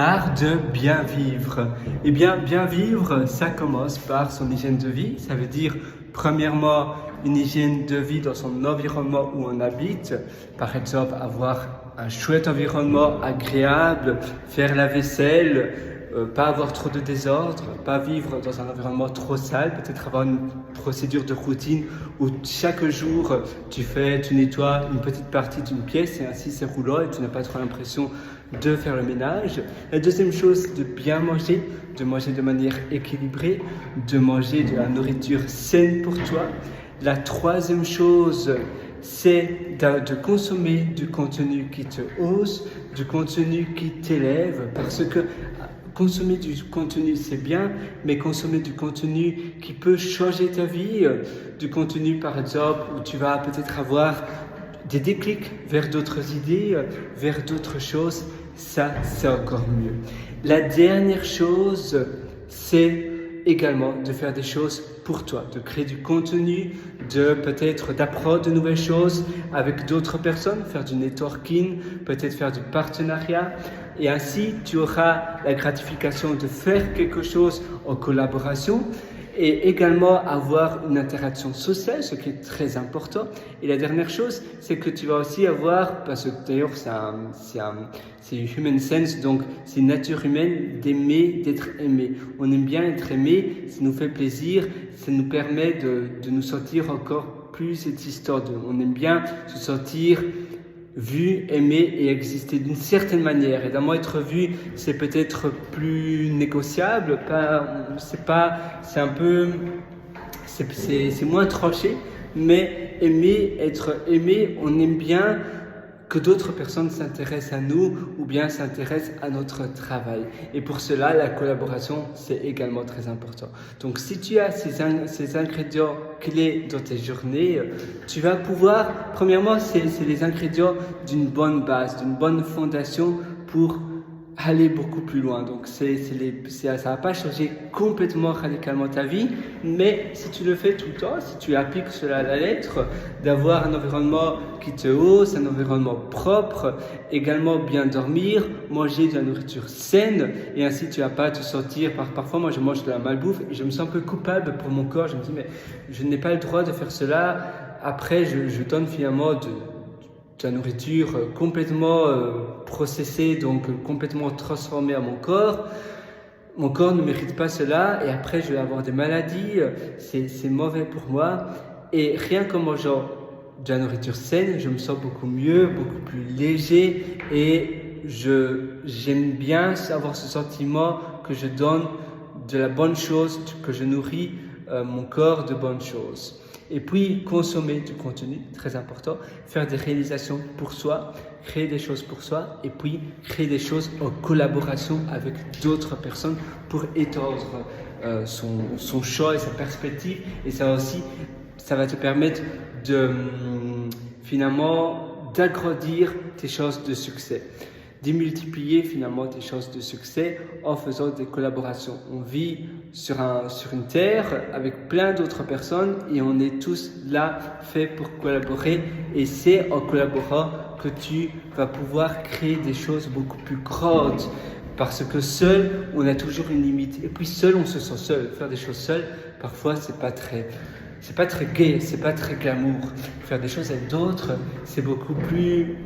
L'art de bien vivre. Eh bien, bien vivre, ça commence par son hygiène de vie. Ça veut dire, premièrement, une hygiène de vie dans son environnement où on habite. Par exemple, avoir un chouette environnement agréable, faire la vaisselle, pas avoir trop de désordre, pas vivre dans un environnement trop sale, peut-être avoir une procédure de routine où chaque jour tu nettoies une petite partie d'une pièce et ainsi c'est roulant et tu n'as pas trop l'impression de faire le ménage. La deuxième chose, de bien manger, de manger de manière équilibrée, de manger de la nourriture saine pour toi. La troisième chose, c'est de consommer du contenu qui te hausse, du contenu qui t'élève, parce que consommer du contenu c'est bien, mais consommer du contenu qui peut changer ta vie, du contenu par exemple où tu vas peut-être avoir des déclics vers d'autres idées, vers d'autres choses, ça c'est encore mieux. La dernière chose, c'est également de faire des choses pour toi, de créer du contenu, de peut-être d'apprendre de nouvelles choses avec d'autres personnes, faire du networking, peut-être faire du partenariat. Et ainsi, tu auras la gratification de faire quelque chose en collaboration et également avoir une interaction sociale, ce qui est très important. Et la dernière chose, c'est que tu vas aussi avoir, parce que d'ailleurs c'est human sense, donc c'est une nature humaine d'aimer, d'être aimé. On aime bien être aimé, ça nous fait plaisir, ça nous permet de nous sentir encore plus existants. On aime bien se sentir vu, aimé et exister d'une certaine manière. Évidemment, être vu, c'est peut-être plus négociable, c'est moins tranché, mais aimer, être aimé, on aime bien que d'autres personnes s'intéressent à nous ou bien s'intéressent à notre travail. Et pour cela, la collaboration, c'est également très important. Donc, si tu as ces ingrédients clés dans tes journées, tu vas pouvoir, premièrement, c'est les ingrédients d'une bonne base, d'une bonne fondation pour aller beaucoup plus loin. Donc, ça va pas changer complètement radicalement ta vie, mais si tu le fais tout le temps, si tu appliques cela à la lettre, d'avoir un environnement qui te hausse, un environnement propre, également bien dormir, manger de la nourriture saine, et ainsi tu vas pas te sentir, parfois moi je mange de la malbouffe et je me sens un peu coupable pour mon corps, je me dis mais je n'ai pas le droit de faire cela, après je donne finalement de la nourriture complètement processée, donc complètement transformée à mon corps. Mon corps ne mérite pas cela et après je vais avoir des maladies, c'est mauvais pour moi. Et rien qu'en mangeant de la nourriture saine, je me sens beaucoup mieux, beaucoup plus léger et j'aime bien avoir ce sentiment que je donne de la bonne chose, que je nourris mon corps de bonnes choses. Et puis, consommer du contenu, très important, faire des réalisations pour soi, créer des choses pour soi, et puis créer des choses en collaboration avec d'autres personnes pour étendre son champ et sa perspective. Et ça va te permettre finalement d'agrandir tes chances de succès, démultiplier finalement tes chances de succès en faisant des collaborations. On vit sur une terre avec plein d'autres personnes et on est tous là faits pour collaborer et c'est en collaborant que tu vas pouvoir créer des choses beaucoup plus grandes parce que seul on a toujours une limite et puis seul on se sent seul. Faire des choses seul parfois c'est pas très gai, c'est pas très glamour. Faire des choses avec d'autres c'est beaucoup plus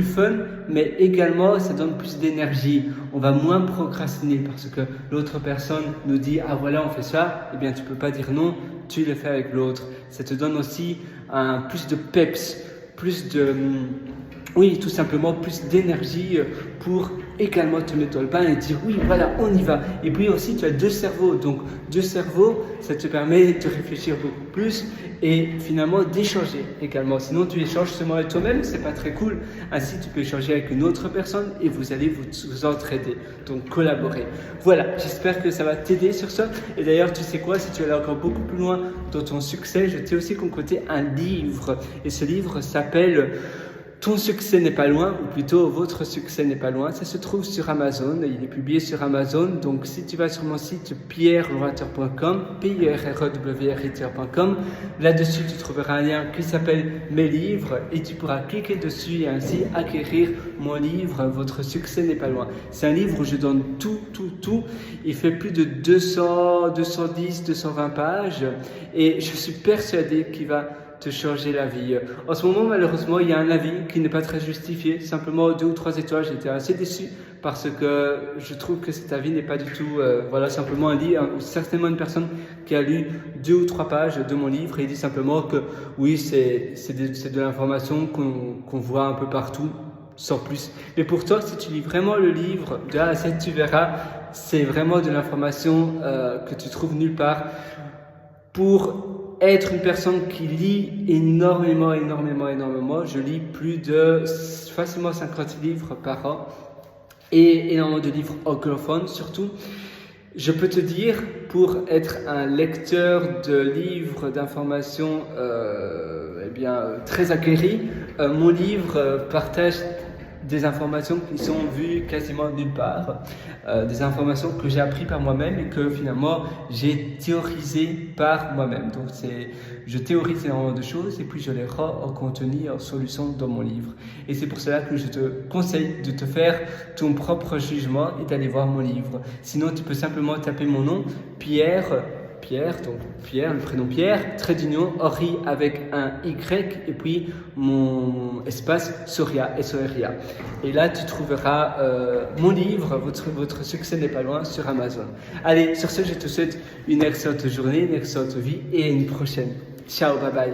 fun, mais également ça donne plus d'énergie. On va moins procrastiner parce que l'autre personne nous dit ah voilà on fait ça, et bien tu peux pas dire non, tu le fais avec l'autre. Ça te donne aussi plus de peps, tout simplement plus d'énergie pour également te mettre dans le bain et dire oui voilà on y va. Et puis aussi tu as deux cerveaux, donc deux cerveaux ça te permet de réfléchir beaucoup plus et finalement d'échanger également. Sinon tu échanges seulement avec toi-même, c'est pas très cool. Ainsi tu peux échanger avec une autre personne et vous allez vous entraider, donc collaborer. Voilà, j'espère que ça va t'aider sur ça. Et d'ailleurs tu sais quoi, si tu veux aller encore beaucoup plus loin dans ton succès, je t'ai aussi concocté un livre et ce livre s'appelle Ton succès n'est pas loin, ou plutôt votre succès n'est pas loin. Ça se trouve sur Amazon, il est publié sur Amazon. Donc si tu vas sur mon site pierrelorateur.com, pierrewriter.com, là-dessus tu trouveras un lien qui s'appelle Mes livres et tu pourras cliquer dessus et ainsi acquérir mon livre Votre succès n'est pas loin. C'est un livre où je donne tout. Il fait plus de 200, 210, 220 pages et je suis persuadé qu'il va te changer la vie. En ce moment, malheureusement, il y a un avis qui n'est pas très justifié. Simplement 2 ou 3 étoiles. J'étais assez déçu parce que je trouve que cet avis n'est pas du tout, simplement un livre, certainement une personne qui a lu 2 ou 3 pages de mon livre et il dit simplement que oui, c'est de l'information qu'on voit un peu partout, sans plus. Mais pour toi, si tu lis vraiment le livre de A à Z, tu verras, c'est vraiment de l'information que tu trouves nulle part. Pour être une personne qui lit énormément, je lis plus de facilement 50 livres par an et énormément de livres anglophones surtout. Je peux te dire, pour être un lecteur de livres d'information très acquéri, mon livre partage des informations qui sont vues quasiment nulle part, des informations que j'ai appris par moi-même et que finalement j'ai théorisé par moi-même. Donc je théorise énormément de choses et puis je les rends en contenu, en solution dans mon livre. Et c'est pour cela que je te conseille de te faire ton propre jugement et d'aller voir mon livre. Sinon tu peux simplement taper mon nom, Pierre, le prénom Pierre, trait d'union, Henri avec un Y et puis mon espace Soria, S-O-R-I-A. Et là, tu trouveras mon livre, Votre succès n'est pas loin, sur Amazon. Allez, sur ce, je te souhaite une excellente journée, une excellente vie et à une prochaine. Ciao, bye bye.